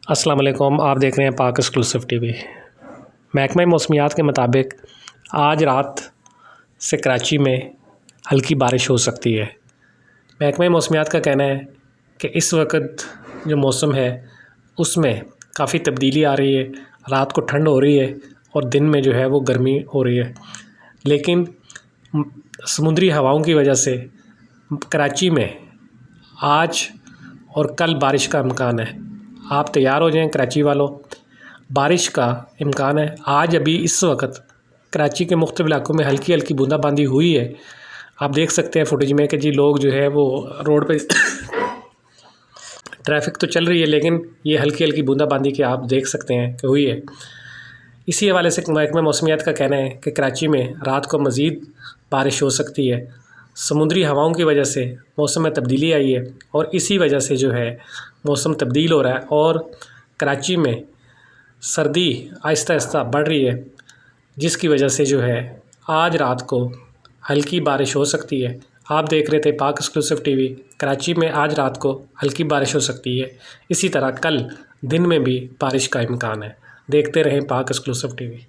अस्सलाम वालेकुम। आप देख रहे हैं पाक एक्सक्लूसिव टीवी। महकमा मौसमियात के मुताबिक आज रात से कराची में हल्की बारिश हो सकती है। महकमा मौसमियात का कहना है कि इस वक्त जो मौसम है उसमें काफ़ी तब्दीली आ रही है। रात को ठंड हो रही है और दिन में जो है वो गर्मी हो रही है, लेकिन समुद्री हवाओं की वजह से कराची में आज और कल बारिश का इम्कान है। आप तैयार हो जाएं कराची वालों, बारिश का इम्कान है। आज अभी इस वक्त कराची के मुख्तलिफ इलाकों में हल्की हल्की बूंदाबांदी हुई है। आप देख सकते हैं फुटेज में कि जी लोग जो है वो रोड पे ट्रैफिक तो चल रही है, लेकिन ये हल्की हल्की बूंदाबांदी की आप देख सकते हैं कि हुई है। इसी हवाले से महकमा मौसमियात का कहना है कि कराची में रात को मज़ीद बारिश हो सकती है। समुद्री हवाओं की वजह से मौसम में तब्दीली आई है और इसी वजह से जो है मौसम तब्दील हो रहा है और कराची में सर्दी आहिस्ता आहिस्ता बढ़ रही है, जिसकी वजह से जो है आज रात को हल्की बारिश हो सकती है। आप देख रहे थे पाक एक्सक्लूसिव टीवी। कराची में आज रात को हल्की बारिश हो सकती है। इसी तरह कल दिन में भी बारिश का इम्कान है। देखते रहें पाक एक्सक्लूसिव टीवी।